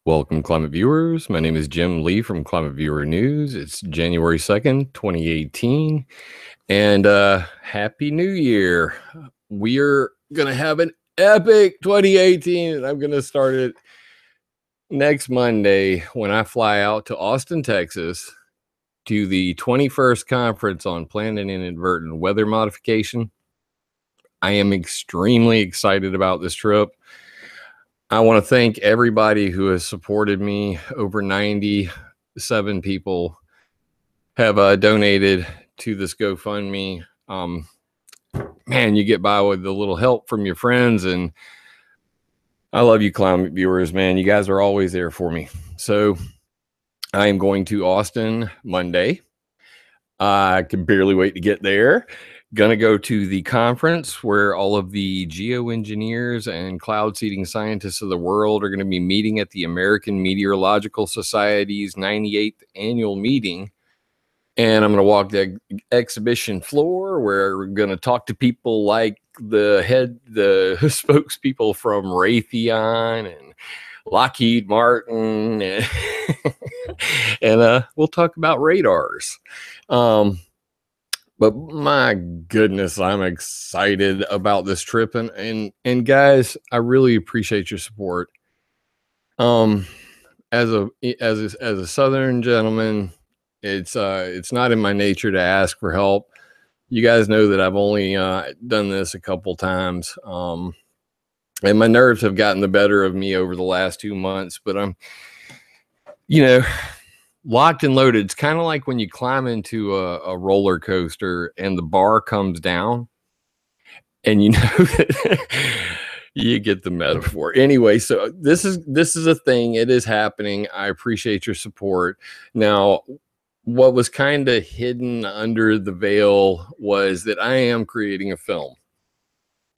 Welcome, climate viewers. My name is Jim Lee from ClimateViewer News. It's January 2nd, 2018, and Happy New Year. We are going to have an epic 2018, and I'm going to start it next Monday when I fly out to Austin, Texas, to the 21st Conference on Planned and Inadvertent Weather Modification. I am extremely excited about this trip. I want to thank everybody who has supported me. Over 97 people have donated to this GoFundMe. Man, you get by with a little help from your friends, and I love you, climate viewers, man. You guys are always there for me. So I am going to Austin Monday. I can barely wait to get there. Gonna go to the conference where all of the geoengineers and cloud seeding scientists of the world are going to be meeting at the American Meteorological Society's 98th annual meeting. And I'm going to walk the exhibition floor where we're going to talk to people like the spokespeople from Raytheon and Lockheed Martin, and we'll talk about radars. But my goodness, I'm excited about this trip, and guys, I really appreciate your support. As a Southern gentleman, it's not in my nature to ask for help. You guys know that I've only done this a couple times, and my nerves have gotten the better of me over the last 2 months. But I'm, locked and loaded. It's kind of like when you climb into a roller coaster and the bar comes down, and that you get the metaphor. Anyway, so this is a thing. It is happening. I appreciate your support. Now, what was kind of hidden under the veil was that I am creating a film.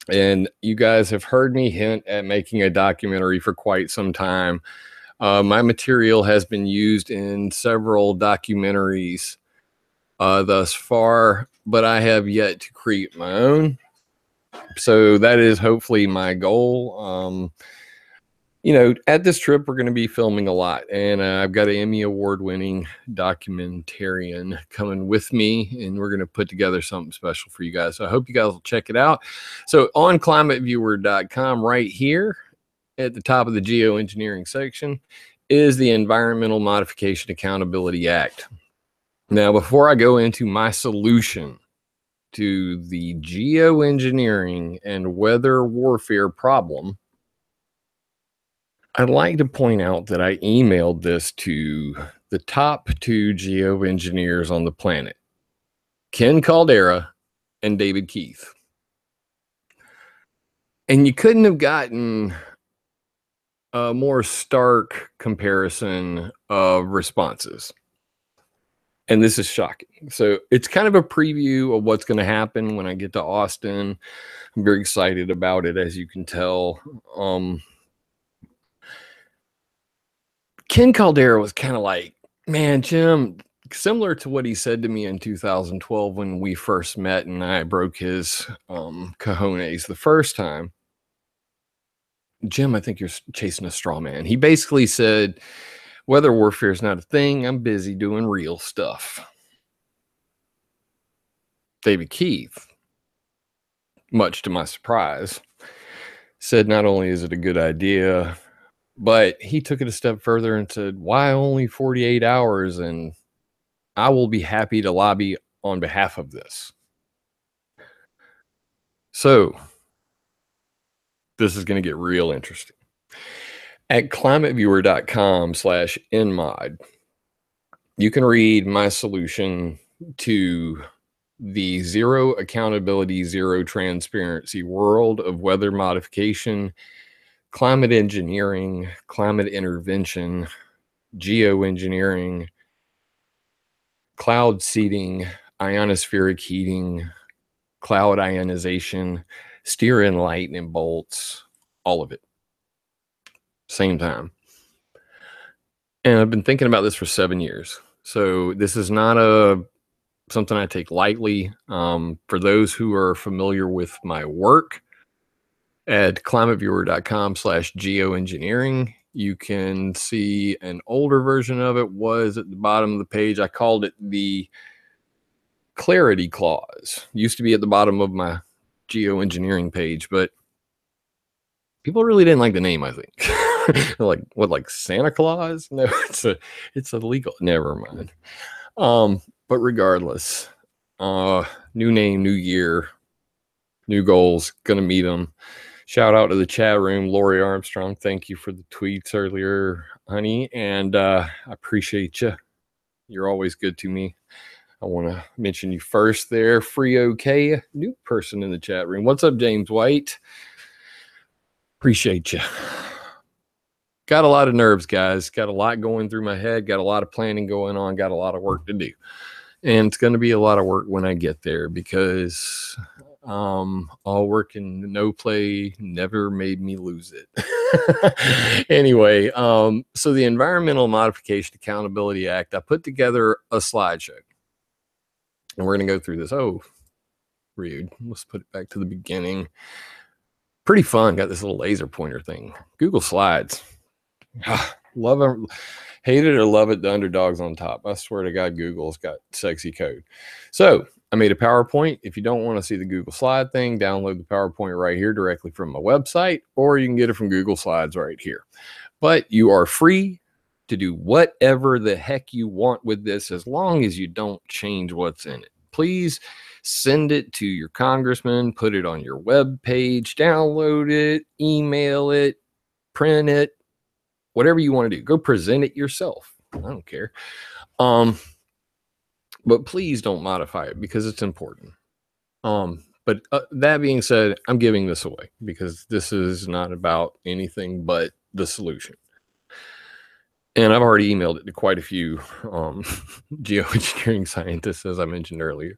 And you guys have heard me hint at making a documentary for quite some time. My material has been used in several documentaries thus far, but I have yet to create my own. So that is hopefully my goal. At this trip, we're going to be filming a lot, and I've got an Emmy Award-winning documentarian coming with me, and we're going to put together something special for you guys. So I hope you guys will check it out. So on ClimateViewer.com right here, at the top of the geoengineering section, is the Environmental Modification Accountability Act. Now, before I go into my solution to the geoengineering and weather warfare problem, I'd like to point out that I emailed this to the top 2 geoengineers on the planet, Ken Caldera and David Keith. And you couldn't have gotten a more stark comparison of responses. And this is shocking. So it's kind of a preview of what's going to happen when I get to Austin. I'm very excited about it, as you can tell. Ken Caldera was kind of like, man, Jim, similar to what he said to me in 2012 when we first met and I broke his cojones the first time. Jim, I think you're chasing a straw man. He basically said, weather warfare is not a thing. I'm busy doing real stuff. David Keith, much to my surprise, said not only is it a good idea, but he took it a step further and said, why only 48 hours? And I will be happy to lobby on behalf of this. So this is going to get real interesting. At climateviewer.com/nmod, you can read my solution to the zero accountability, zero transparency world of weather modification, climate engineering, climate intervention, geoengineering, cloud seeding, ionospheric heating, cloud ionization, steer in lightning bolts, all of it. Same time. And I've been thinking about this for 7 years. So this is not something I take lightly. For those who are familiar with my work, at climateviewer.com/geoengineering, You can see an older version of it was at the bottom of the page. I called it the clarity clause. Used to be at the bottom of my geoengineering page, but people really didn't like the name, I think. Like, what, like Santa Claus? No, it's illegal. Never mind. But regardless, new name, new year, new goals, gonna meet them. Shout out to the chat room, Lori Armstrong. Thank you for the tweets earlier, honey, and I appreciate you. You're always good to me. I want to mention you first there. Free OK, new person in the chat room. What's up, James White? Appreciate you. Got a lot of nerves, guys. Got a lot going through my head. Got a lot of planning going on. Got a lot of work to do. And it's going to be a lot of work when I get there because all work and no play never made me lose it. Anyway, so the Environmental Modification Accountability Act, I put together a slideshow. And we're going to go through this. Oh, rude. Let's put it back to the beginning. Pretty fun. Got this little laser pointer thing. Google Slides. Love it. Hate it or love it, the underdog's on top. I swear to God, Google's got sexy code. So I made a PowerPoint. If you don't want to see the Google Slide thing, download the PowerPoint right here directly from my website, or you can get it from Google Slides right here. But you are free to do whatever the heck you want with this as long as you don't change what's in it. Please send it to your congressman, put it on your web page, download it, email it, print it, whatever you want to do. Go present it yourself. I don't care. But please don't modify it because it's important. But that being said, I'm giving this away because this is not about anything but the solution. And I've already emailed it to quite a few geoengineering scientists, as I mentioned earlier.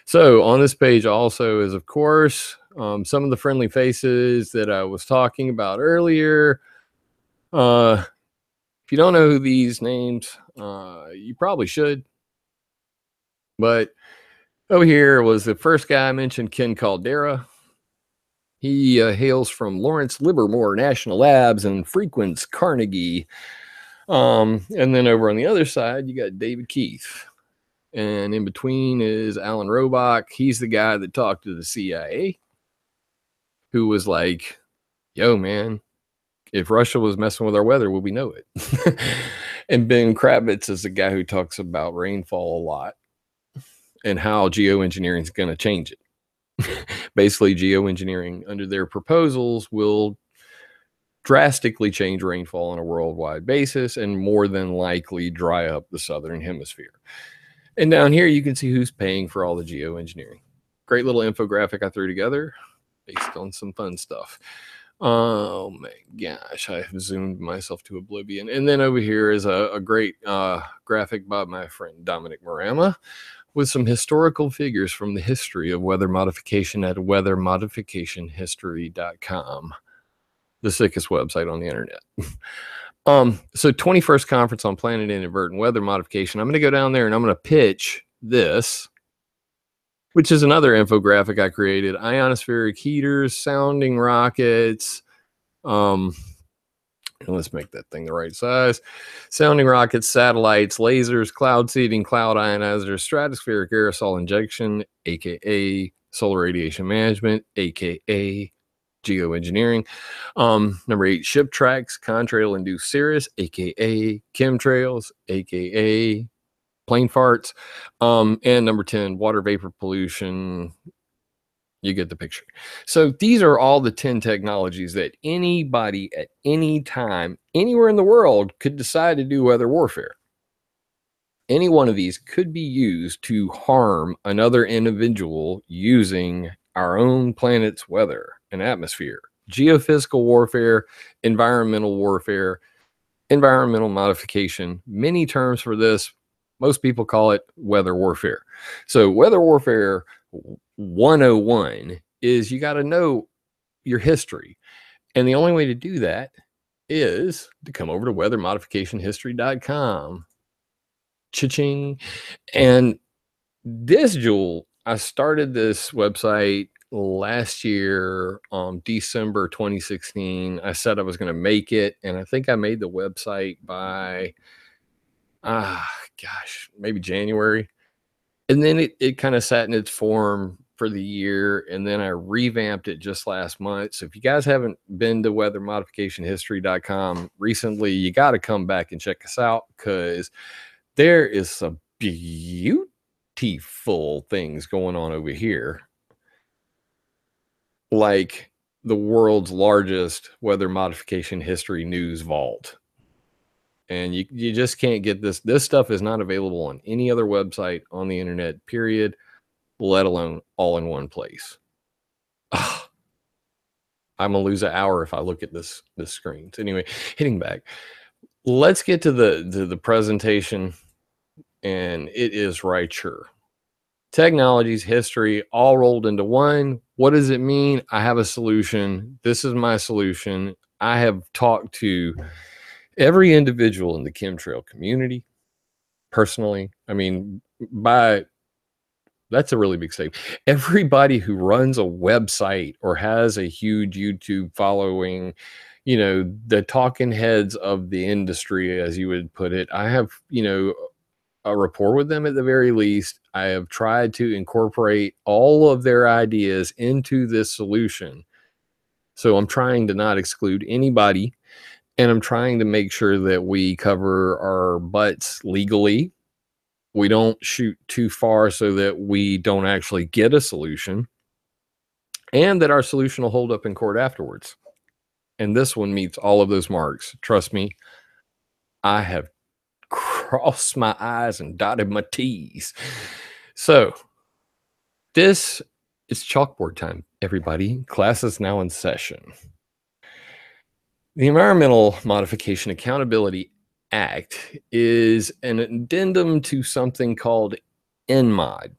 So on this page also is, of course, some of the friendly faces that I was talking about earlier. If you don't know who these names, you probably should. But over here was the first guy I mentioned, Ken Caldera. He hails from Lawrence Livermore National Labs and frequents Carnegie. And then over on the other side, you got David Keith. And in between is Alan Robach. He's the guy that talked to the CIA, who was like, yo, man, if Russia was messing with our weather, would we know it? And Ben Kravitz is the guy who talks about rainfall a lot and how geoengineering is going to change it. Basically, geoengineering under their proposals will drastically change rainfall on a worldwide basis and more than likely dry up the southern hemisphere. And down here, you can see who's paying for all the geoengineering. Great little infographic I threw together based on some fun stuff. Oh my gosh, I have zoomed myself to oblivion. And then over here is a great graphic by my friend Dominic Marama with some historical figures from the history of weather modification at weathermodificationhistory.com. The sickest website on the internet. So 21st Conference on Planet Inadvertent Weather Modification. I'm going to go down there and I'm going to pitch this, which is another infographic I created. Ionospheric heaters, sounding rockets. And let's make that thing the right size. Sounding rockets, satellites, lasers, cloud seeding, cloud ionizers, stratospheric aerosol injection, aka solar radiation management, aka geoengineering. Number 8, ship tracks, contrail induced cirrus, aka chemtrails, aka plane farts. And number 10, water vapor pollution. You get the picture. So these are all the 10 technologies that anybody at any time, anywhere in the world could decide to do weather warfare. Any one of these could be used to harm another individual using our own planet's weather and atmosphere. Geophysical warfare, environmental modification, many terms for this. Most people call it weather warfare. So weather warfare 101 is you got to know your history. And the only way to do that is to come over to weathermodificationhistory.com. Cha-ching. And this, Jewel, I started this website last year, December 2016. I said I was going to make it, and I think I made the website by, maybe January. And then it kind of sat in its form for the year, and then I revamped it just last month. So if you guys haven't been to weathermodificationhistory.com recently, you got to come back and check us out, because there is some beautiful things going on over here, like the world's largest weather modification history news vault. And you just can't get this. This stuff is not available on any other website on the internet, period, let alone all in one place. Ugh, I'm gonna lose an hour if I look at this screen. So anyway, hitting back. Let's get to the presentation, and it is right here. Technologies, history, all rolled into one. What does it mean? I have a solution. This is my solution. I have talked to every individual in the chemtrail community personally. I mean, that's a really big statement. Everybody who runs a website or has a huge YouTube following, the talking heads of the industry, as you would put it, I have, a rapport with them at the very least. I have tried to incorporate all of their ideas into this solution. So I'm trying to not exclude anybody, and I'm trying to make sure that we cover our butts legally. We don't shoot too far so that we don't actually get a solution, and that our solution will hold up in court afterwards. And this one meets all of those marks. Trust me, I have crossed my I's and dotted my T's. So this is chalkboard time, everybody. Class is now in session. The Environmental Modification Accountability Act is an addendum to something called NMOD.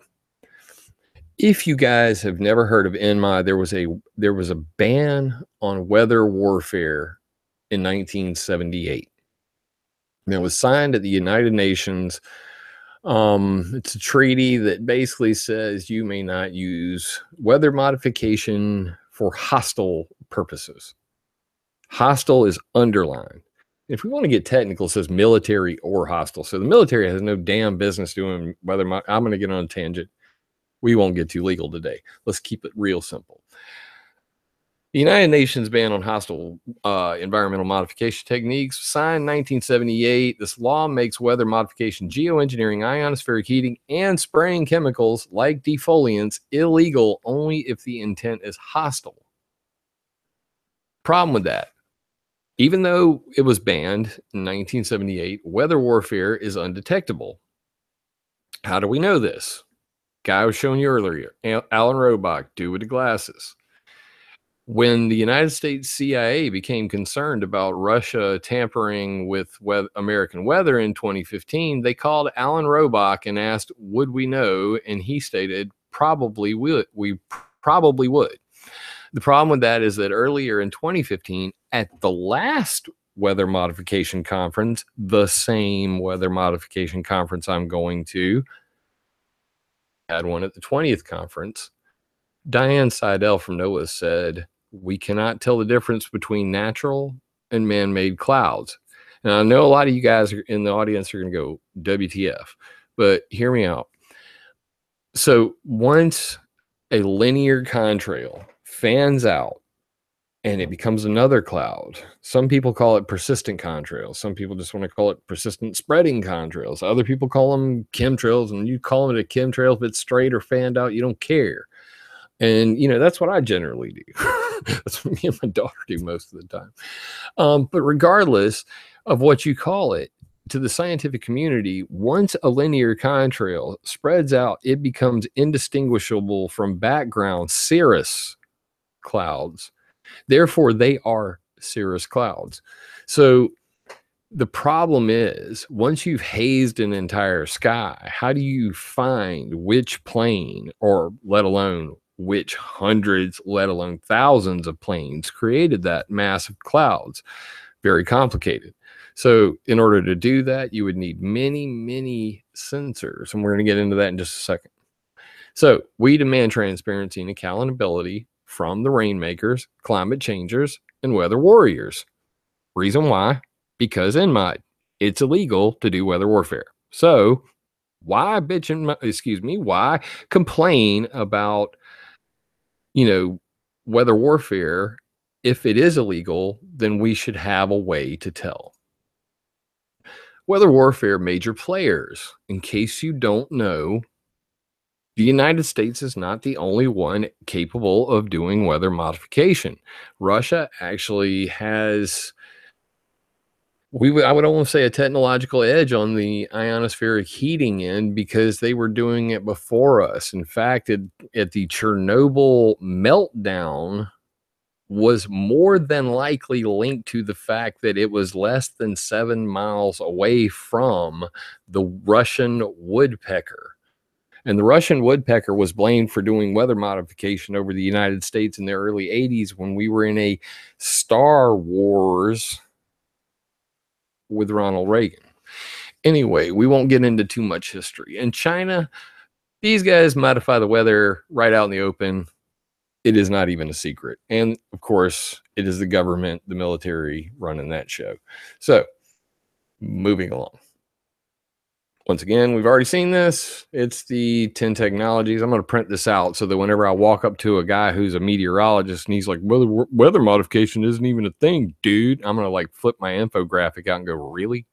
If you guys have never heard of NMOD, there was a ban on weather warfare in 1978. And it was signed at the United Nations. It's a treaty that basically says you may not use weather modification for hostile purposes. Hostile is underlined. If we want to get technical, it says military or hostile. So the military has no damn business doing weather. I'm going to get on a tangent. We won't get too legal today. Let's keep it real simple. The United Nations ban on hostile environmental modification techniques, signed 1978. This law makes weather modification, geoengineering, ionospheric heating, and spraying chemicals like defoliants illegal only if the intent is hostile. Problem with that, even though it was banned in 1978, weather warfare is undetectable. How do we know this? Guy I was showing you earlier, Alan Robach, dude with the glasses. When the United States CIA became concerned about Russia tampering with American weather in 2015, they called Alan Robach and asked, would we know? And he stated, probably would. We probably would. The problem with that is that earlier in 2015, at the last weather modification conference, the same weather modification conference I'm going to, had one at the 20th conference, Diane Seidel from NOAA said, we cannot tell the difference between natural and man-made clouds. And I know a lot of you guys in the audience are going to go, WTF, but hear me out. So once a linear contrail fans out and it becomes another cloud, some people call it persistent contrails. Some people just want to call it persistent spreading contrails. Other people call them chemtrails, and you call it a chemtrail if it's straight or fanned out, you don't care. And, that's what I generally do. That's what me and my daughter do most of the time. But regardless of what you call it, to the scientific community, once a linear contrail spreads out, it becomes indistinguishable from background cirrus clouds. Therefore, they are cirrus clouds. So the problem is, once you've hazed an entire sky, how do you find which plane, or let alone which hundreds, let alone thousands of planes created that mass of clouds? Very complicated. So in order to do that, you would need many, many sensors. And we're going to get into that in just a second. So we demand transparency and accountability from the rainmakers, climate changers, and weather warriors. Reason why? Because in MOD, it's illegal to do weather warfare. So why bitch and why complain about, you know, weather warfare? If it is illegal, then we should have a way to tell. Weather warfare major players. In case you don't know, the United States is not the only one capable of doing weather modification. Russia actually has, I would almost say, a technological edge on the ionospheric heating end because they were doing it before us. In fact, at the Chernobyl meltdown was more than likely linked to the fact that it was less than 7 miles away from the Russian woodpecker. And the Russian woodpecker was blamed for doing weather modification over the United States in the early 80s when we were in a Star Wars with Ronald Reagan. Anyway, we won't get into too much history. In China, these guys modify the weather right out in the open. It is not even a secret. And of course, it is the government, the military running that show. So, moving along. Once again, we've already seen this. It's the 10 technologies. I'm going to print this out so that whenever I walk up to a guy who's a meteorologist and he's like, weather modification isn't even a thing, dude. I'm going to like flip my infographic out and go, really?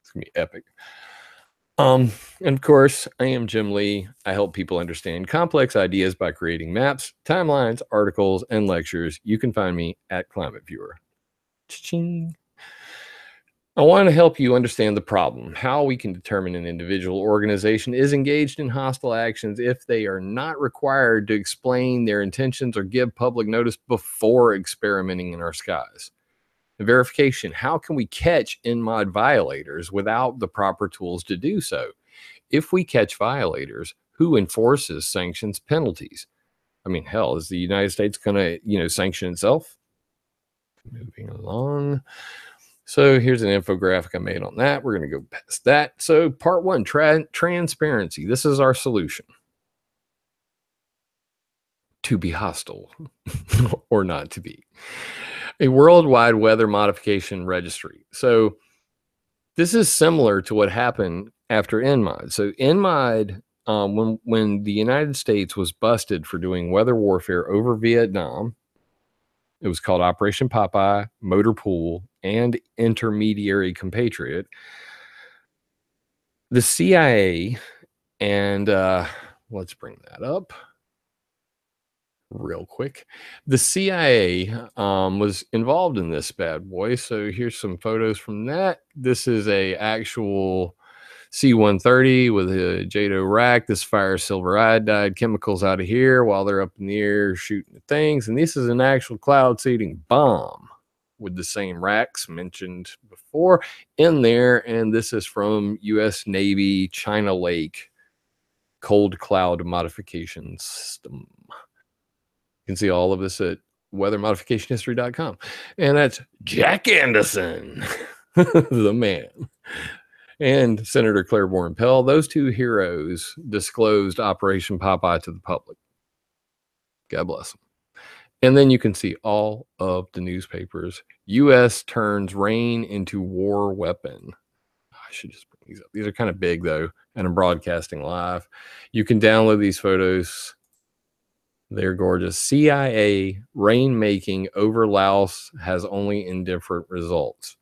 It's going to be epic. And of course, I am Jim Lee. I help people understand complex ideas by creating maps, timelines, articles, and lectures. You can find me at ClimateViewer. Cha-ching. I want to help you understand the problem, how we can determine an individual organization is engaged in hostile actions if they are not required to explain their intentions or give public notice before experimenting in our skies. The verification, how can we catch NMOD violators without the proper tools to do so? If we catch violators, who enforces sanctions penalties? I mean, hell, is the United States going to, sanction itself? Moving along. So here's an infographic I made on that. We're going to go past that. So part one, transparency. This is our solution. To be hostile or not to be. A worldwide weather modification registry. So this is similar to what happened after NMOD. So NMOD, when the United States was busted for doing weather warfare over Vietnam, it was called Operation Popeye, Motor Pool, and Intermediary Compatriot. The CIA and let's bring that up real quick. The CIA was involved in this bad boy. So here's some photos from that. This is a actual C-130 with a JATO rack. This fires silver iodide chemicals out of here while they're up in the air shooting things. And this is an actual cloud seeding bomb with the same racks mentioned before in there. And this is from U.S. Navy China Lake cold cloud modification system. You can see all of this at weathermodificationhistory.com. And that's Jack Anderson, the man. And Senator Claiborne Pell, those two heroes disclosed Operation Popeye to the public. God bless them. And then you can see all of the newspapers. U.S. turns rain into war weapon. I should just bring these up. These are kind of big, though, and I'm broadcasting live. You can download these photos. They're gorgeous. CIA rainmaking over Laos has only indifferent results.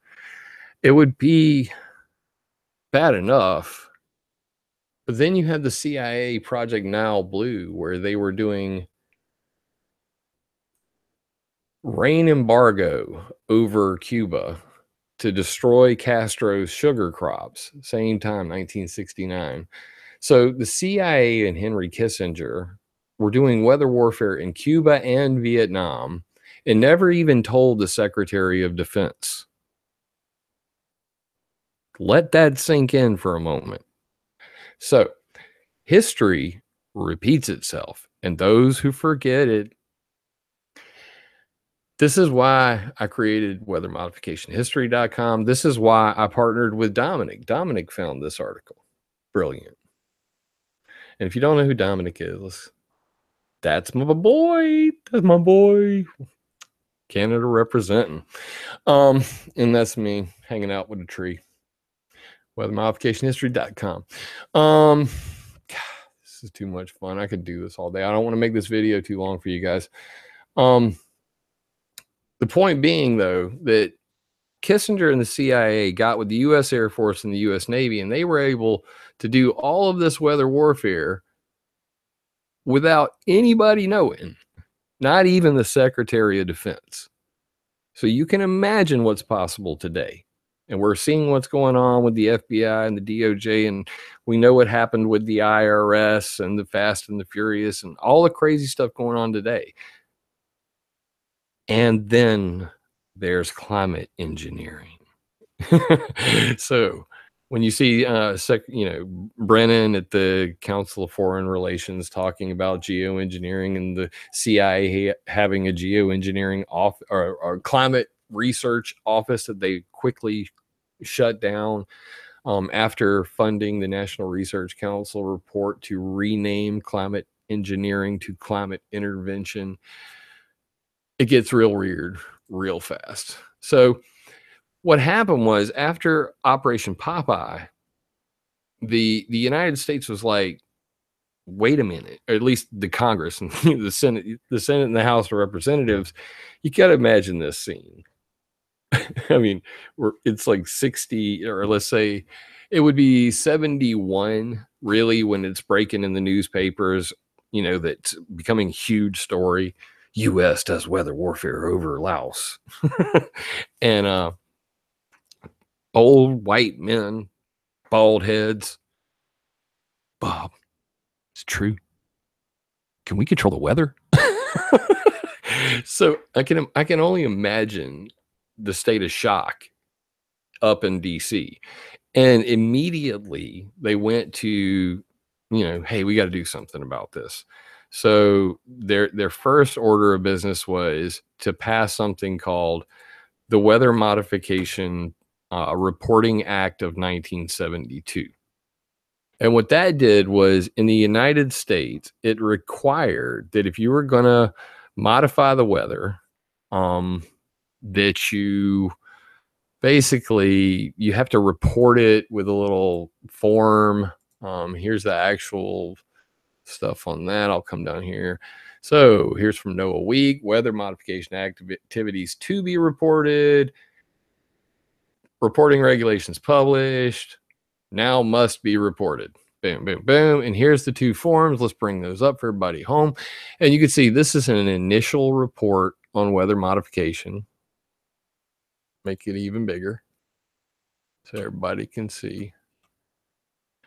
It would be bad enough. But then you had the CIA Project Nile Blue, where they were doing rain embargo over Cuba to destroy Castro's sugar crops. Same time, 1969. So the CIA and Henry Kissinger were doing weather warfare in Cuba and Vietnam and never even told the Secretary of Defense. Let that sink in for a moment. So, history repeats itself, and those who forget it. This is why I created weathermodificationhistory.com. This is why I partnered with Dominic. Dominic found this article. Brilliant. And if you don't know who Dominic is, that's my boy. That's my boy. Canada representing. And that's me hanging out with a tree. WeatherModificationHistory.com. God, this is too much fun. I could do this all day. I don't want to make this video too long for you guys. The point being, though, that Kissinger and the CIA got with the U.S. Air Force and the U.S. Navy, and they were able to do all of this weather warfare without anybody knowing, not even the Secretary of Defense. So you can imagine what's possible today. And we're seeing what's going on with the FBI and the DOJ, and we know what happened with the IRS and the Fast and the Furious and all the crazy stuff going on today. And then there's climate engineering. So when you see, Brennan at the Council of Foreign Relations talking about geoengineering and the CIA having a geoengineering or climate research office that they quickly shut down after funding the National Research Council report to rename climate engineering to climate intervention, it gets real weird real fast. So what happened was, after Operation Popeye, the United States was like, wait a minute, or at least the Congress and the Senate and the House of Representatives. You got to imagine this scene. I mean, it's like 60, or let's say it would be 71, really, when it's breaking in the newspapers, that's becoming a huge story. U.S. does weather warfare over Laos. And old white men, bald heads. Bob, it's true. Can we control the weather? So I can only imagine the state of shock up in DC. And immediately they went to, hey, we got to do something about this. So their first order of business was to pass something called the Weather Modification Reporting Act of 1972. And what that did was, in the United States, it required that if you were going to modify the weather, that you basically, you have to report it with a little form. Here's the actual stuff on that. I'll come down here. So here's from NOAA Week, weather modification activities to be reported, reporting regulations published, now must be reported. Boom, boom, boom. And here's the two forms. Let's bring those up for everybody home. And you can see this is an initial report on weather modification. Make it even bigger so everybody can see.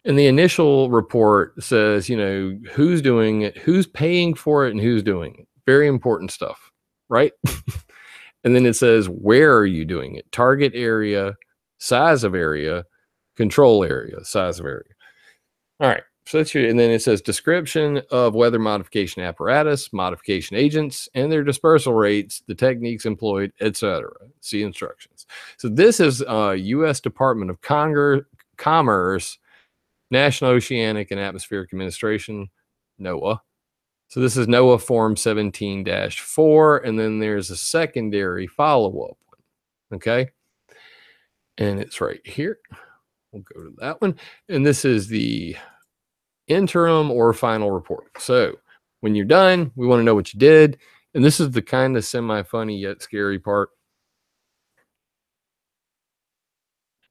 And the initial report says, who's doing it, who's paying for it, and who's doing it. Very important stuff, right? And then it says, where are you doing it? Target area, size of area, control area, size of area. All right. So that's your, and then it says description of weather modification apparatus, modification agents, and their dispersal rates, the techniques employed, etc. See instructions. So this is U.S. Department of Commerce, National Oceanic and Atmospheric Administration, NOAA. So this is NOAA Form 17-4, and then there's a secondary follow-up one, okay? And it's right here. We'll go to that one. And this is the interim or final report. So when you're done, we want to know what you did. And this is the kind of semi-funny yet scary part.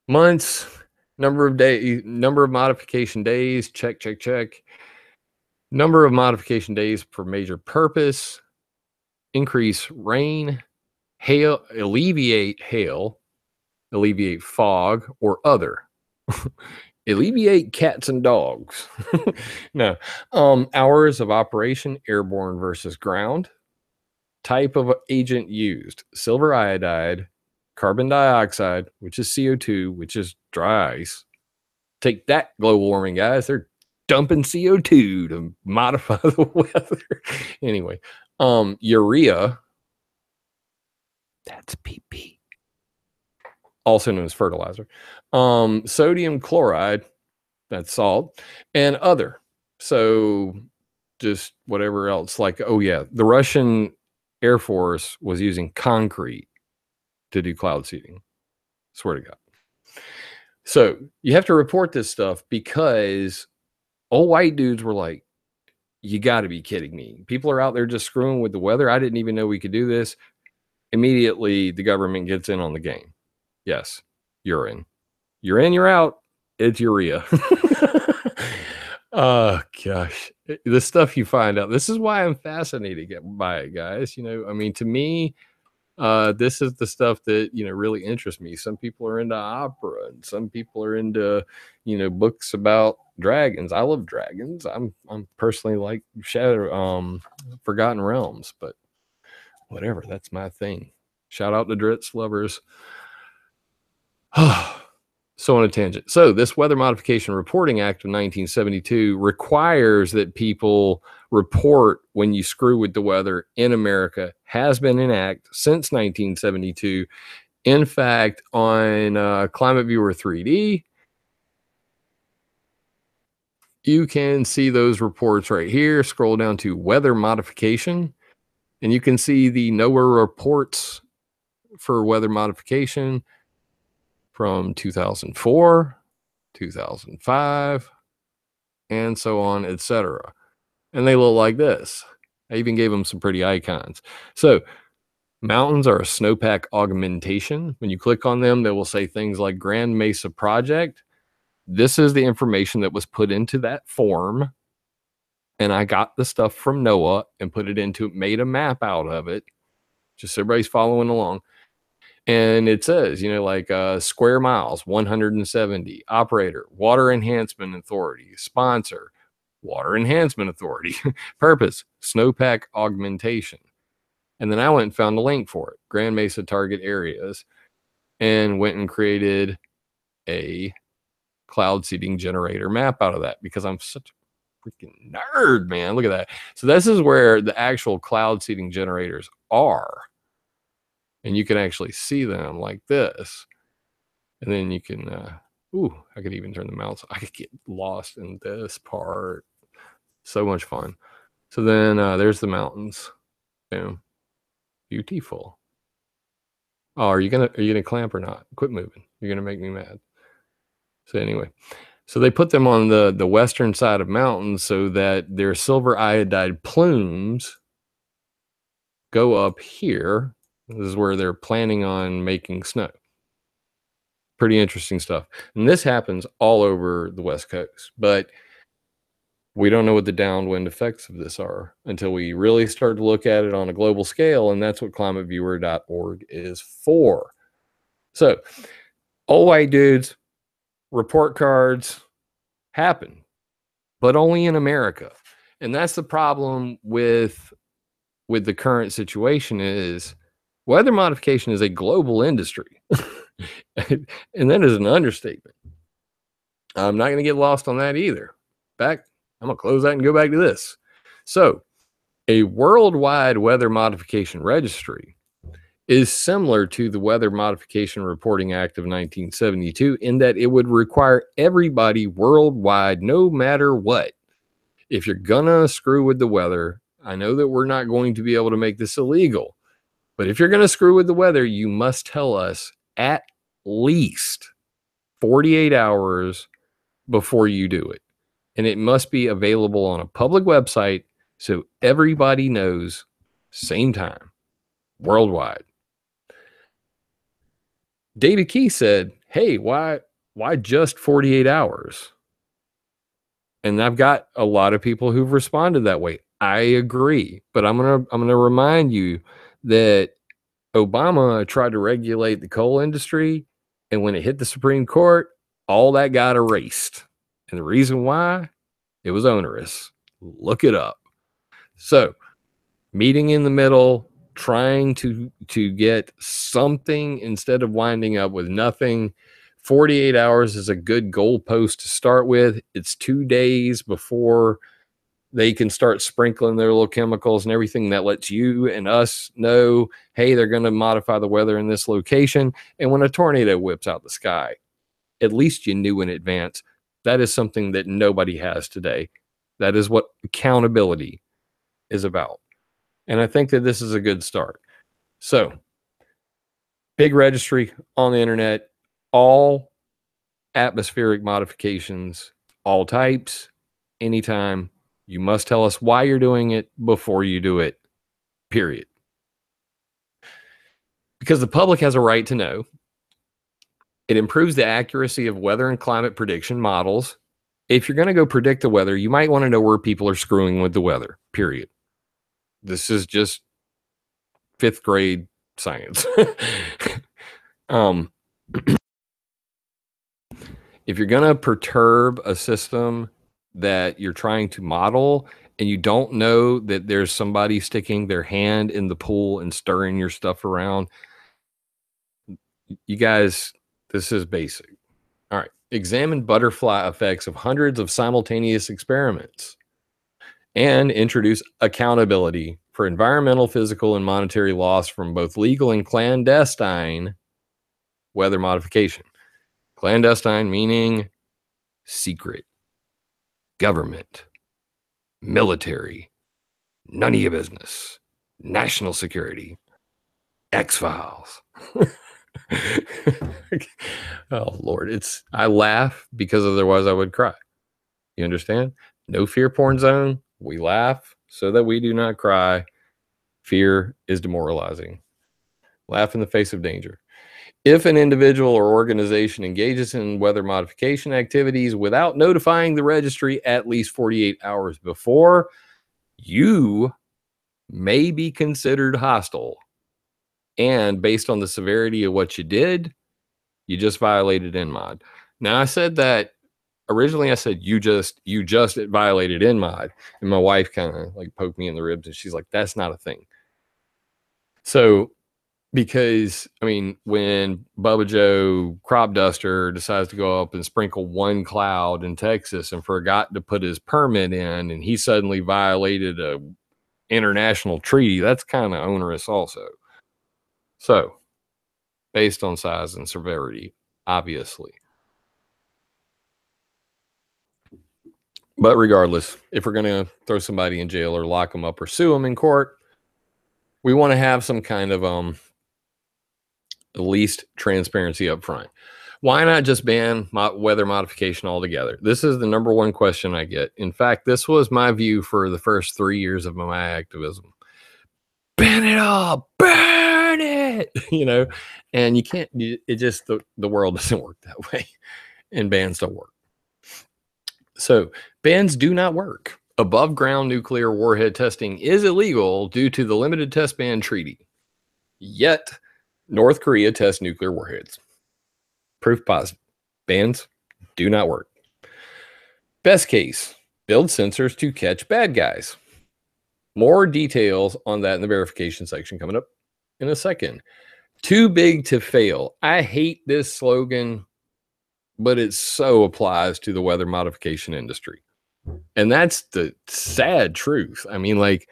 Months, number of days, number of modification days, check, check, check. Number of modification days for major purpose, increase rain, hail, alleviate fog, or other. Alleviate cats and dogs. No. Hours of operation, airborne versus ground. Type of agent used, silver iodide, carbon dioxide, which is CO2, which is dry ice. Take that, global warming guys. They're dumping CO2 to modify the weather. Anyway, urea, that's PP, also known as fertilizer. Sodium chloride, that's salt, and other. So just whatever else, like, oh yeah, the Russian Air Force was using concrete to do cloud seeding. Swear to God. So you have to report this stuff because old white dudes were like, you got to be kidding me. People are out there just screwing with the weather. I didn't even know we could do this. Immediately, the government gets in on the game. Yes, you're in. You're in, you're out. It's urea. Oh, gosh. The stuff you find out. This is why I'm fascinated by it, guys. I mean, to me, this is the stuff that really interests me. Some people are into opera, and some people are into books about dragons. I love dragons. I'm personally like Forgotten Realms, but whatever, that's my thing. Shout out to Dritz lovers. So on a tangent. So this Weather Modification Reporting Act of 1972 requires that people report when you screw with the weather in America. Has been in act since 1972. In fact, on ClimateViewer 3D, you can see those reports right here. Scroll down to weather modification, and you can see the NOAA reports for weather modification from 2004, 2005, and so on, etc. And they look like this. I even gave them some pretty icons. So mountains are a snowpack augmentation. When you click on them, they will say things like Grand Mesa Project. This is the information that was put into that form. And I got the stuff from NOAA and put it into it, made a map out of it. Just so everybody's following along. And it says, like square miles, 170. Operator, Water Enhancement Authority. Sponsor, Water Enhancement Authority. Purpose, snowpack augmentation. And then I went and found a link for it, Grand Mesa target areas, and went and created a cloud seeding generator map out of that because I'm such a freaking nerd, man. Look at that. So this is where the actual cloud seeding generators are. And you can actually see them like this. And then you can, I could even turn the mouse. I could get lost in this part. So much fun. So then there's the mountains. Boom. Beautiful. Oh, are you gonna clamp or not? Quit moving. You're gonna make me mad. So anyway, so they put them on the western side of mountains so that their silver iodide plumes go up here. This is where they're planning on making snow. Pretty interesting stuff. And this happens all over the West Coast, but we don't know what the downwind effects of this are until we really start to look at it on a global scale. And that's what climateviewer.org is for. So old white dudes, report cards happen, but only in America. And that's the problem with the current situation is weather modification is a global industry. And that is an understatement. I'm not going to get lost on that either. I'm going to close that and go back to this. So a worldwide weather modification registry is similar to the Weather Modification Reporting Act of 1972 in that it would require everybody worldwide, no matter what. If you're gonna screw with the weather, I know that we're not going to be able to make this illegal, but if you're gonna screw with the weather, you must tell us at least 48 hours before you do it. And it must be available on a public website so everybody knows same time, worldwide. David Key said, hey, why just 48 hours? And I've got a lot of people who've responded that way. I agree, but I'm gonna remind you that Obama tried to regulate the coal industry, and when it hit the Supreme Court, all that got erased. And the reason why? It was onerous. Look it up. So, meeting in the middle, trying to get something instead of winding up with nothing. 48 hours is a good goalpost to start with. It's 2 days before they can start sprinkling their little chemicals and everything that lets you and us know, hey, they're going to modify the weather in this location. And when a tornado whips out the sky, at least you knew in advance. That is something that nobody has today. That is what accountability is about. And I think that this is a good start. So, big registry on the internet, all atmospheric modifications, all types, anytime. You must tell us why you're doing it before you do it, period. Because the public has a right to know. It improves the accuracy of weather and climate prediction models. If you're going to go predict the weather, you might want to know where people are screwing with the weather, period. This is just fifth grade science. If you're going to perturb a system that you're trying to model and you don't know that there's somebody sticking their hand in the pool and stirring your stuff around, you guys, this is basic. All right. Examine butterfly effects of hundreds of simultaneous experiments and introduce accountability for environmental, physical, and monetary loss from both legal and clandestine weather modification. Clandestine meaning secret, government, military, none of your business, national security, X-Files. Oh, Lord. I laugh because otherwise I would cry. You understand? No fear porn zone. We laugh so that we do not cry. Fear is demoralizing. Laugh in the face of danger. If an individual or organization engages in weather modification activities without notifying the registry at least 48 hours before, you may be considered hostile. And based on the severity of what you did, you just violated InMod. Now, I said that originally I said you just violated InMod. And my wife kind of like poked me in the ribs and she's like, that's not a thing. So, because I mean, when Bubba Joe Crop Duster decides to go up and sprinkle one cloud in Texas and forgot to put his permit in, and he suddenly violated a international treaty, that's kind of onerous also. So, based on size and severity, obviously. But regardless, if we're going to throw somebody in jail or lock them up or sue them in court, we want to have some kind of at least transparency up front. Why not just ban weather modification altogether? This is the number one question I get. In fact, this was my view for the first 3 years of my activism. Ban it all, burn it, and you can't, it just, the world doesn't work that way, and bans don't work. So bans do not work. Above ground nuclear warhead testing is illegal due to the Limited Test Ban Treaty. Yet, North Korea tests nuclear warheads. Proof positive. Bans do not work. Best case, build sensors to catch bad guys. More details on that in the verification section coming up in a second. Too big to fail. I hate this slogan, but it so applies to the weather modification industry. And that's the sad truth. I mean, like,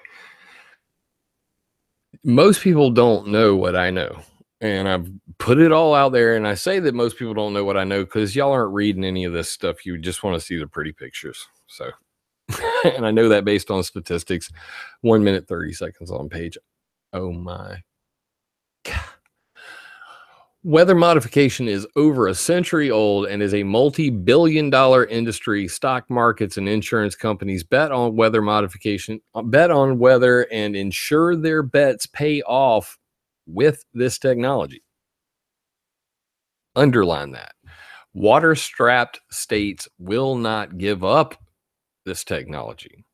most people don't know what I know. And I've put it all out there. And I say that most people don't know what I know because y'all aren't reading any of this stuff. You just want to see the pretty pictures. So, and I know that based on statistics. 1 minute, 30 seconds on page. Oh my God. Weather modification is over a century old and is a multi-billion-dollar industry. Stock markets and insurance companies bet on weather modification, bet on weather, and ensure their bets pay off with this technology. Underline that. Water-strapped states will not give up this technology.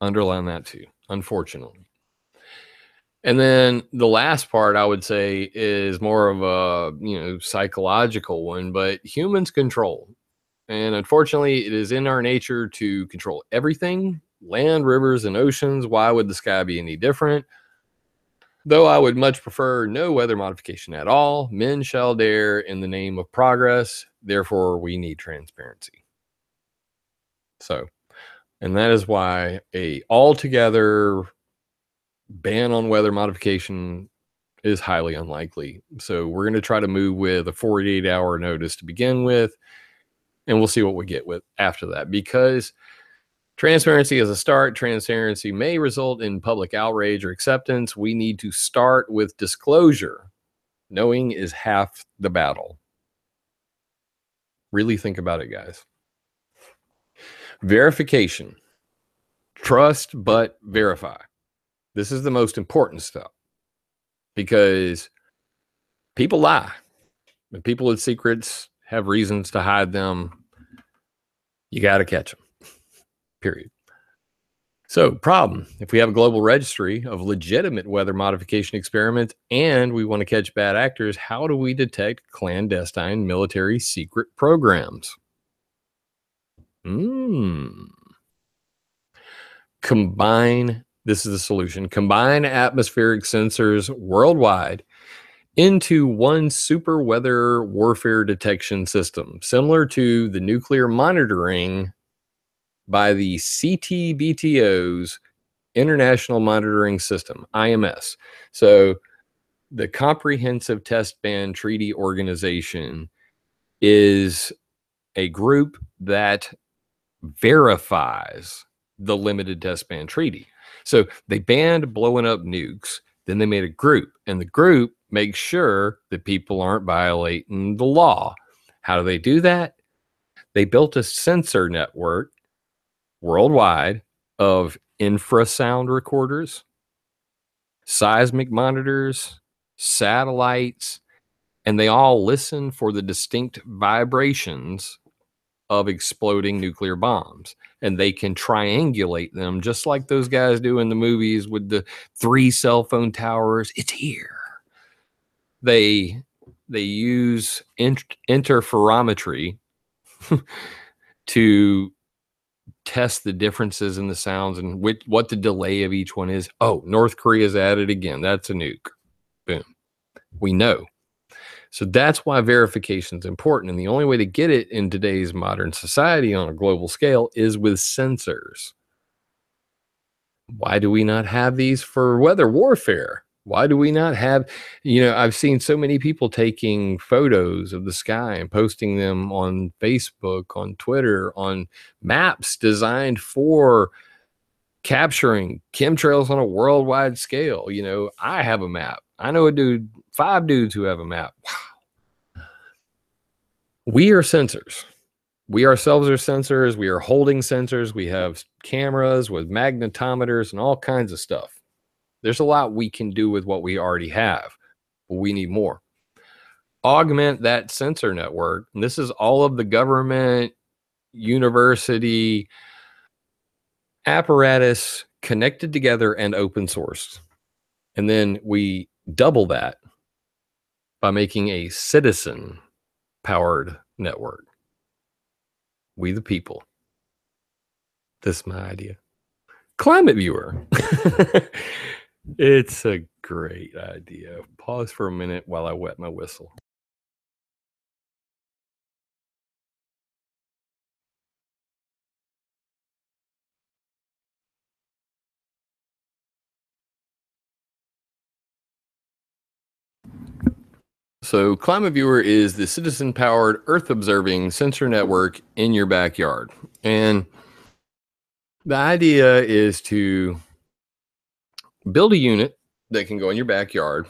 Underline that too, unfortunately. And then the last part I would say is more of a, psychological one, but humans control. And unfortunately, it is in our nature to control everything, land, rivers, and oceans. Why would the sky be any different? Though I would much prefer no weather modification at all. Men shall dare in the name of progress. Therefore, we need transparency. So, and that is why a altogether ban on weather modification is highly unlikely. So we're going to try to move with a 48-hour notice to begin with, and we'll see what we get with after that. Because Transparency is a start. Transparency may result in public outrage or acceptance. We need to start with disclosure. Knowing is half the battle. Really think about it, guys. Verification. Trust but verify. This is the most important stuff because people lie. And people with secrets have reasons to hide them. You got to catch them. Period. So, problem, if we have a global registry of legitimate weather modification experiments and we want to catch bad actors, how do we detect clandestine military secret programs? Combine, this is the solution, combine atmospheric sensors worldwide into one super weather warfare detection system, similar to the nuclear monitoring by the CTBTO's International Monitoring System, IMS. So the Comprehensive Test Ban Treaty Organization is a group that verifies the Limited Test Ban Treaty. So they banned blowing up nukes. Then they made a group, and the group makes sure that people aren't violating the law. How do they do that? They built a sensor network worldwide of infrasound recorders, seismic monitors, satellites, and they all listen for the distinct vibrations of exploding nuclear bombs. And they can triangulate them just like those guys do in the movies with the 3 cell phone towers. It's here. They use interferometry to test the differences in the sounds and what the delay of each one is. Oh, North Korea's at it again. That's a nuke. Boom. We know. So that's why verification is important. And the only way to get it in today's modern society on a global scale is with sensors. Why do we not have these for weather warfare? Why do we not have, I've seen so many people taking photos of the sky and posting them on Facebook, on Twitter, on maps designed for capturing chemtrails on a worldwide scale. I have a map. I know 5 dudes who have a map. We are sensors. We ourselves are sensors. We are holding sensors. We have cameras with magnetometers and all kinds of stuff. There's a lot we can do with what we already have, but we need more. Augment that sensor network. And this is all of the government, university, apparatus connected together and open sourced. And then we double that by making a citizen powered network. We the people. This is my idea. ClimateViewer. It's a great idea. Pause for a minute while I wet my whistle. So ClimateViewer is the citizen-powered Earth-observing sensor network in your backyard. And the idea is to build a unit that can go in your backyard,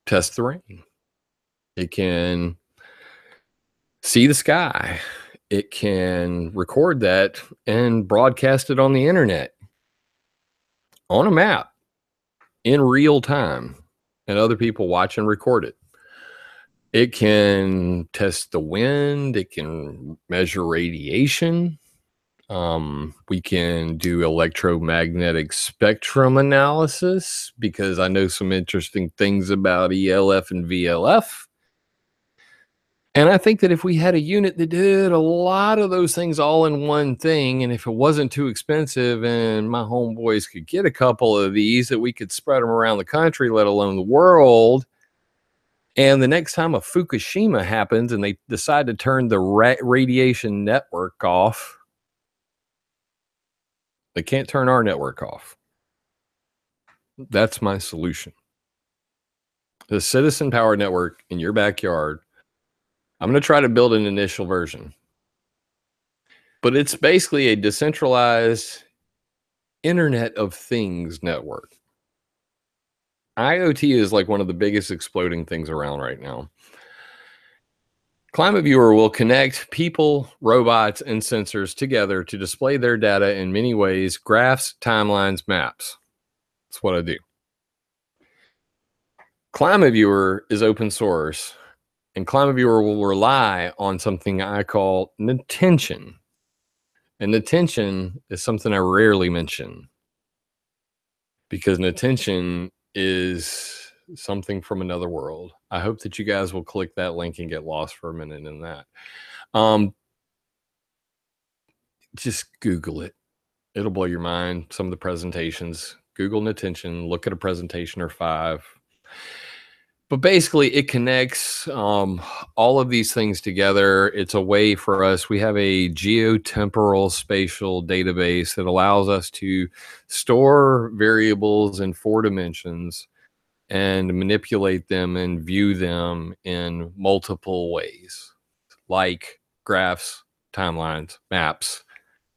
test the rain. It can see the sky. It can record that and broadcast it on the internet on a map in real time, and other people watch and record it. It can test the wind. It can measure radiation. We can do electromagnetic spectrum analysis because I know some interesting things about ELF and VLF. And I think that if we had a unit that did a lot of those things all in one thing, and if it wasn't too expensive and my homeboys could get a couple of these, that we could spread them around the country, let alone the world. And the next time a Fukushima happens and they decide to turn the radiation network off, they can't turn our network off. That's my solution. The citizen power network in your backyard. I'm going to try to build an initial version. but it's basically a decentralized Internet of Things network. IoT is like one of the biggest exploding things around right now. ClimateViewer will connect people, robots, and sensors together to display their data in many ways: graphs, timelines, maps. That's what I do. ClimateViewer is open source, and ClimateViewer will rely on something I call Natention. And Natention is something I rarely mention because Natention is something from another world. I hope that you guys will click that link and get lost for a minute in that. Just Google it. It'll blow your mind. Some of the presentations, Google Natention, look at a presentation or 5. But basically, it connects all of these things together. It's a way for us. We have a geotemporal spatial database that allows us to store variables in 4 dimensions and manipulate them and view them in multiple ways, like graphs, timelines, maps,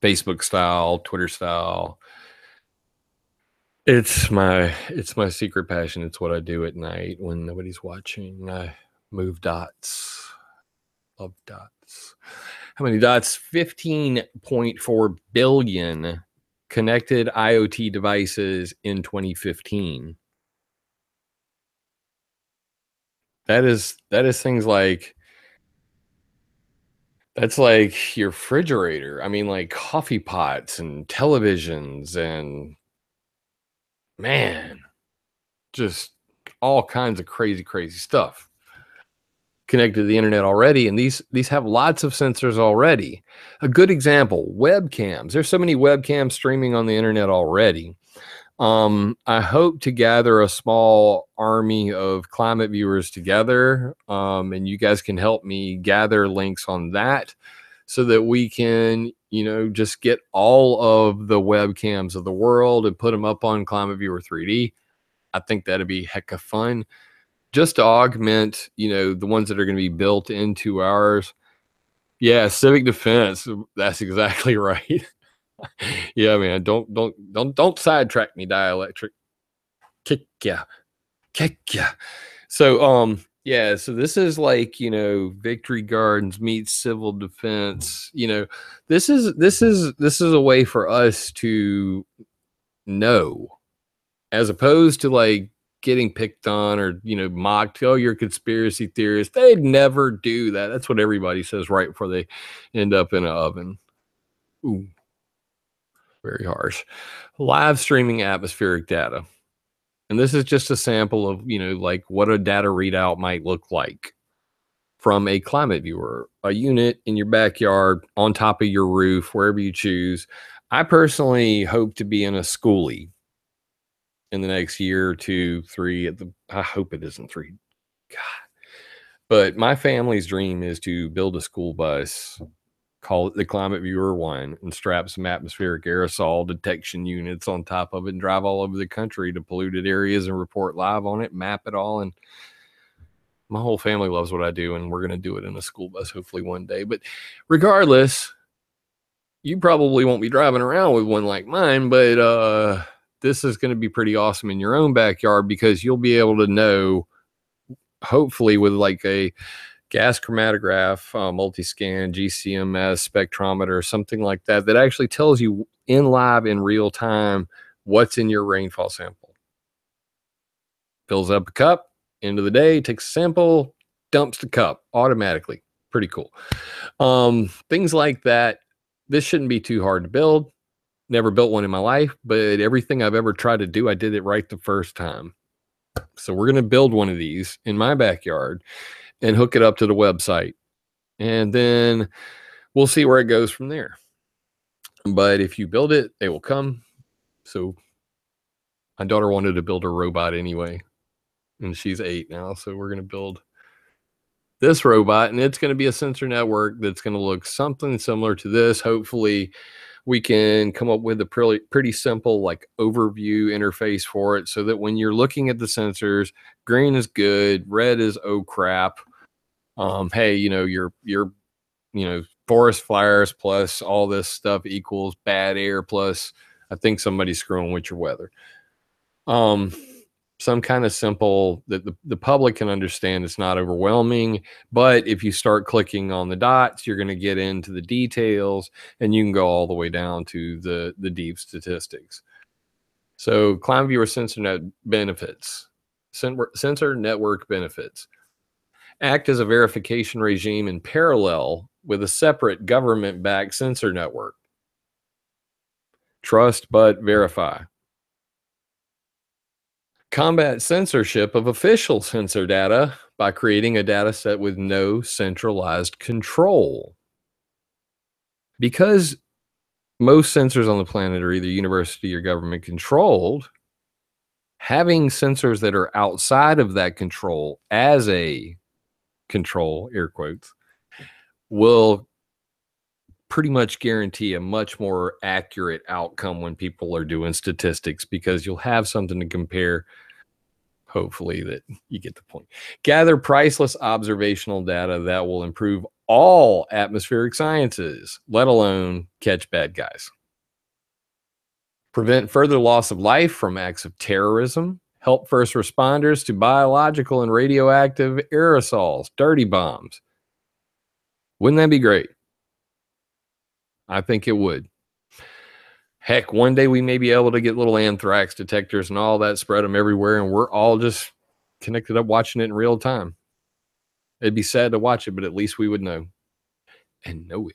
Facebook style, Twitter style. It's my secret passion. It's what I do at night when nobody's watching. I move dots. Love dots. How many dots? 15.4 billion connected IoT devices in 2015. That is things like, that's like your refrigerator. I mean, like coffee pots and televisions and, man, just all kinds of crazy stuff connected to the internet already. And these have lots of sensors already. A good example, webcams. There's so many webcams streaming on the internet already. I hope to gather a small army of climate viewers together, and you guys can help me gather links on that so that we can, just get all of the webcams of the world and put them up on ClimateViewer 3D. I think that'd be heck of fun, just to augment, the ones that are going to be built into ours. Yeah, civic defense. That's exactly right. Yeah, man. Don't sidetrack me, dielectric. Kick ya. So yeah, so this is like, Victory Gardens meets civil defense. This is a way for us to know, as opposed to like getting picked on or, mocked. Oh, you're a conspiracy theorist. They'd never do that. That's what everybody says right before they end up in an oven. Ooh, very harsh. Live streaming atmospheric data. And this is just a sample of, like what a data readout might look like from a climate viewer, a unit in your backyard, on top of your roof, wherever you choose. I personally hope to be in a schoolie in the next year or 2, 3. I hope it isn't 3. God. But my family's dream is to build a school bus, call it the ClimateViewer 1, and strap some atmospheric aerosol detection units on top of it and drive all over the country to polluted areas and report live on it, map it all. And my whole family loves what I do, and we're going to do it in a school bus hopefully one day. But regardless, you probably won't be driving around with one like mine, but this is going to be pretty awesome in your own backyard, because you'll be able to know, hopefully with like a gas chromatograph, multi-scan, GCMS spectrometer, something like that, that actually tells you in real time what's in your rainfall sample. Fills up a cup, end of the day, takes a sample, dumps the cup automatically. Pretty cool. Things like that. This shouldn't be too hard to build. Never built one in my life, but everything I've ever tried to do, I did it right the first time. So we're going to build one of these in my backyard and hook it up to the website. And then we'll see where it goes from there. But if you build it, they will come. So my daughter wanted to build a robot anyway, and she's 8 now. So we're going to build this robot, and it's going to be a sensor network that's going to look something similar to this. Hopefully we can come up with a pretty simple like overview interface for it, so that when you're looking at the sensors, green is good, red is oh crap. Hey, your forest fires plus all this stuff equals bad air plus I think somebody's screwing with your weather. Some kind of simple that the public can understand. It's not overwhelming, but if you start clicking on the dots, you're going to get into the details and you can go all the way down to the deep statistics. So ClimateViewer sensor network benefits act as a verification regime in parallel with a separate government-backed sensor network. Trust but verify. Combat censorship of official sensor data by creating a data set with no centralized control. Because most sensors on the planet are either university or government controlled, having sensors that are outside of that control as a control, air quotes, will pretty much guarantee a much more accurate outcome when people are doing statistics, because you'll have something to compare. Hopefully that you get the point. Gather priceless observational data that will improve all atmospheric sciences, let alone catch bad guys. Prevent further loss of life from acts of terrorism. Help first responders to biological and radioactive aerosols, dirty bombs. Wouldn't that be great? I think it would. Heck, one day we may be able to get little anthrax detectors and all that, spread them everywhere, and we're all just connected up watching it in real time. It'd be sad to watch it, but at least we would know. And knowing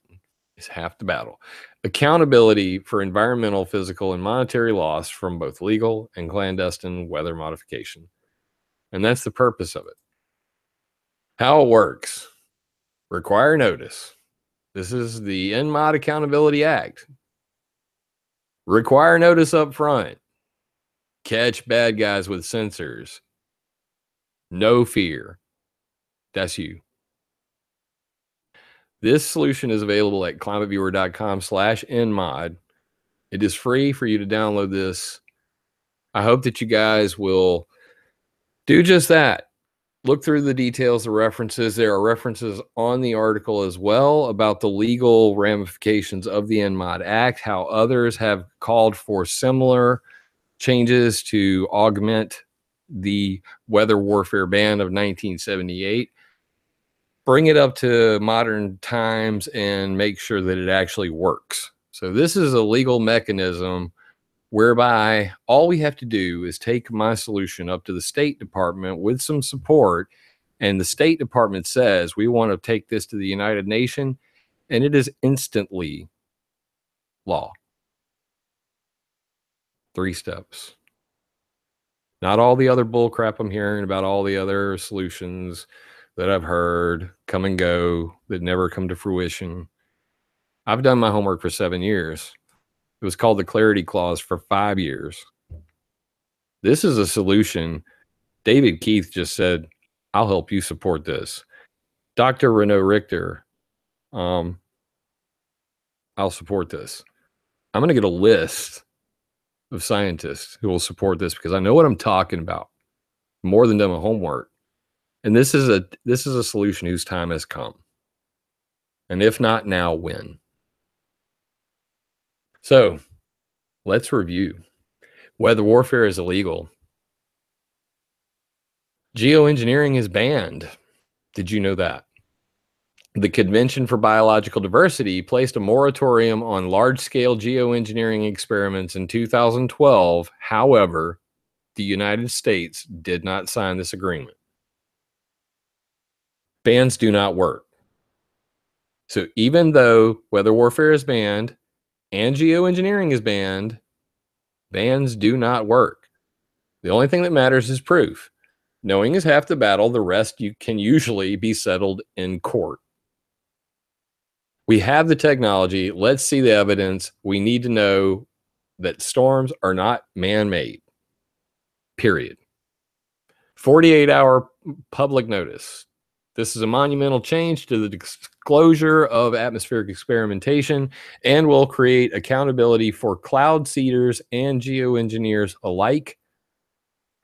is half the battle. Accountability for environmental, physical, and monetary loss from both legal and clandestine weather modification. And that's the purpose of it. How it works. Require notice. This is the NMOD Accountability Act. Require notice up front. Catch bad guys with sensors. No fear. That's you. This solution is available at climateviewer.com/nmod. It is free for you to download this. I hope that you guys will do just that. Look through the details, the references. There are references on the article as well about the legal ramifications of the NMOD Act, how others have called for similar changes to augment the weather warfare ban of 1978. Bring it up to modern times and make sure that it actually works. So this is a legal mechanism whereby all we have to do is take my solution up to the State Department with some support, and the State Department says we want to take this to the United Nations, and it is instantly law. 3 steps. Not all the other bull crap I'm hearing about, all the other solutions that I've heard come and go that never come to fruition. I've done my homework for 7 years. It was called the Clarity Clause for 5 years. This is a solution. David Keith just said, I'll help you support this. Dr. Renaud Richter, I'll support this. I'm going to get a list of scientists who will support this because I know what I'm talking about. More than done my homework. And this is a solution whose time has come. And if not now, when? So let's review. Weather warfare is illegal. Geoengineering is banned. Did you know that? The Convention for Biological Diversity placed a moratorium on large-scale geoengineering experiments in 2012. However, the United States did not sign this agreement. Bans do not work. So even though weather warfare is banned and geoengineering is banned, bans do not work. The only thing that matters is proof. Knowing is half the battle. The rest can usually be settled in court. We have the technology. Let's see the evidence. We need to know that storms are not man-made. Period. 48-hour public notice. This is a monumental change to the disclosure of atmospheric experimentation and will create accountability for cloud seeders and geoengineers alike.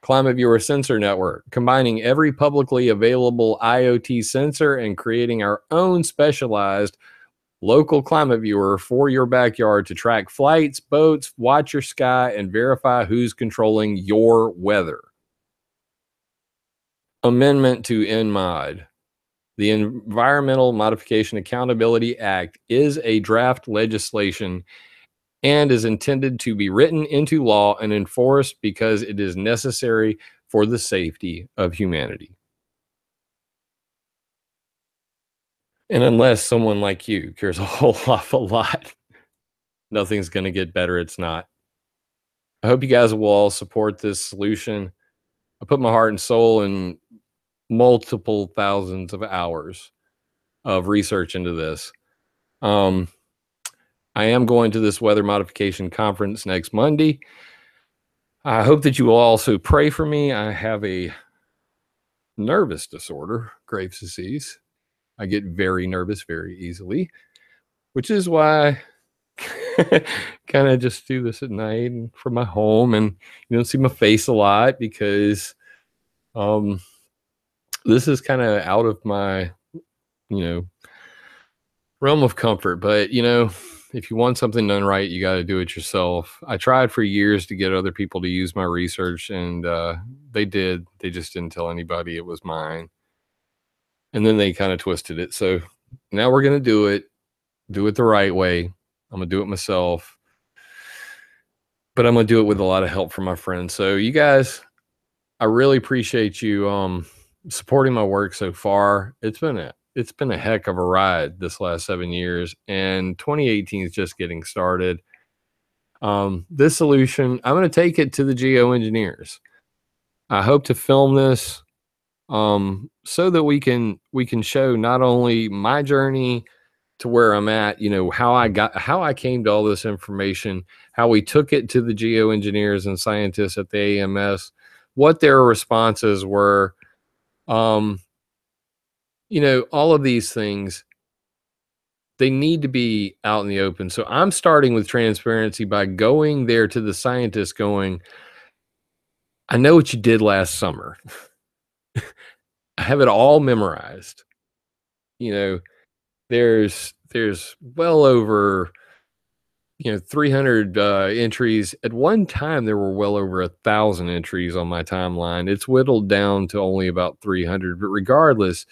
ClimateViewer Sensor Network, combining every publicly available IoT sensor and creating our own specialized local climate viewer for your backyard to track flights, boats, watch your sky, and verify who's controlling your weather. Amendment to NMOD. The Environmental Modification Accountability Act is a draft legislation and is intended to be written into law and enforced because it is necessary for the safety of humanity. And unless someone like you cares a whole awful lot, nothing's going to get better. It's not. I hope you guys will all support this solution. I put my heart and soul in multiple thousands of hours of research into this. I am going to this weather modification conference next Monday. I hope that you will also pray for me. I have a nervous disorder, Graves' disease. I get very nervous very easily, which is why I kind of just do this at night and from my home, and you don't see my face a lot because this is kind of out of my, realm of comfort. But, if you want something done right, you got to do it yourself. I tried for years to get other people to use my research, and they did. They just didn't tell anybody it was mine. And then they kind of twisted it. So now we're going to do it the right way. I'm going to do it myself, but I'm going to do it with a lot of help from my friends. So you guys, I really appreciate you supporting my work so far. It's been a heck of a ride this last 7 years, and 2018 is just getting started. This solution, I'm going to take it to the geoengineers. I hope to film this so that we can show not only my journey to where I'm at, how I came to all this information, how we took it to the geoengineers and scientists at the AMS, what their responses were. All of these things, they need to be out in the open. So I'm starting with transparency by going there to the scientists going, I know what you did last summer. I have it all memorized. There's well over 300 entries. At one time there were well over 1,000 entries on my timeline. It's whittled down to only about 300, but regardless,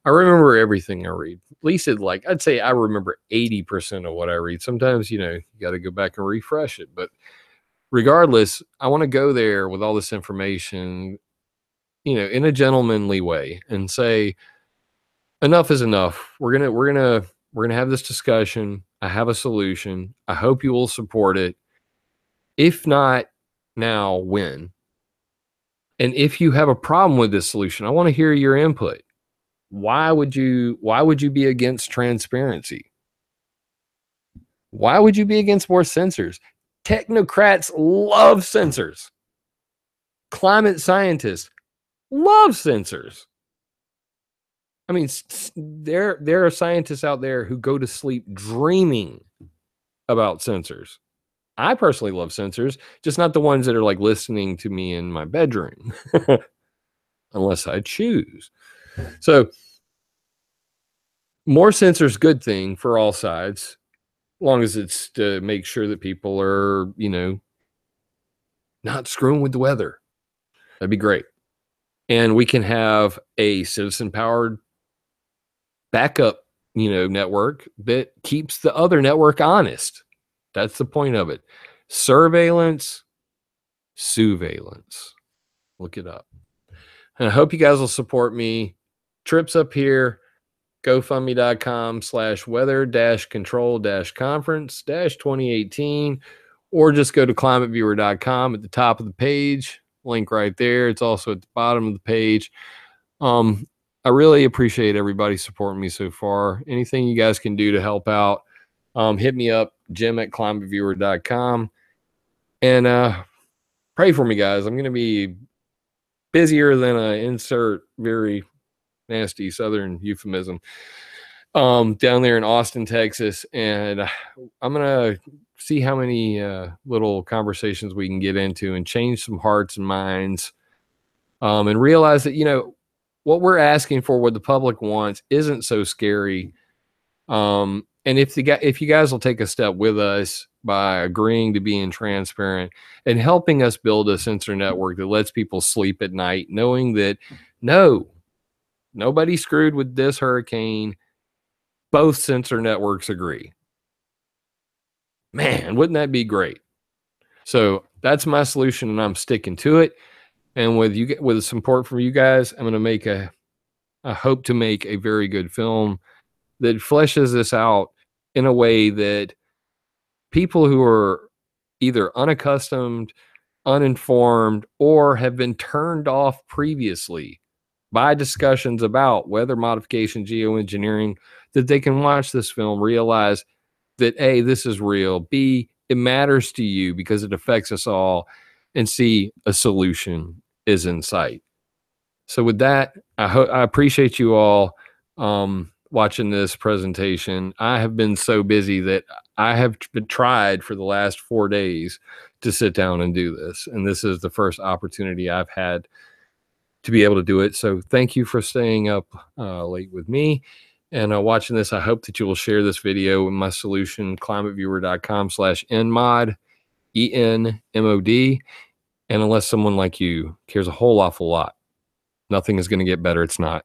I remember everything I read. At least I'd say I remember 80% of what I read. Sometimes, you got to go back and refresh it. But regardless, I want to go there with all this information, in a gentlemanly way and say, enough is enough. We're gonna have this discussion. I have a solution. I hope you will support it. If not now, when? And if you have a problem with this solution, I want to hear your input. Why would you be against transparency? Why would you be against more sensors? Technocrats love sensors. Climate scientists love sensors. I mean, there are scientists out there who go to sleep dreaming about sensors. I personally love sensors, just not the ones that are like listening to me in my bedroom, unless I choose. So more sensors, good thing for all sides, as long as it's to make sure that people are, not screwing with the weather. That'd be great. And we can have a citizen-powered backup, network that keeps the other network honest. That's the point of it. Surveillance, surveillance. Look it up. And I hope you guys will support me. Trips up here, GoFundMe.com/weather-control-conference-2018, or just go to ClimateViewer.com at the top of the page. Link right there. It's also at the bottom of the page. I really appreciate everybody supporting me so far. Anything you guys can do to help out, hit me up, Jim@ClimateViewer.com, and pray for me, guys. I'm going to be busier than a insert very nasty Southern euphemism down there in Austin, Texas, and I'm going to see how many little conversations we can get into and change some hearts and minds and realize that, what we're asking for, what the public wants, isn't so scary. And if you guys will take a step with us by agreeing to being transparent and helping us build a sensor network that lets people sleep at night, knowing that nobody screwed with this hurricane. Both sensor networks agree. Man, wouldn't that be great? So that's my solution, and I'm sticking to it. And with support from you guys, I'm going to I hope to make a very good film that fleshes this out in a way that people who are either unaccustomed, uninformed, or have been turned off previously by discussions about weather modification, geoengineering, that they can watch this film, realize that A, this is real, B, it matters to you because it affects us all, and C, a solution is in sight. So with that, I appreciate you all watching this presentation. I have been so busy that I have tried for the last 4 days to sit down and do this, and this is the first opportunity I've had to be able to do it. So thank you for staying up late with me and watching this. I hope that you will share this video with my solution, climateviewer.com/nmod, ENMOD. And unless someone like you cares a whole awful lot, nothing is going to get better. It's not.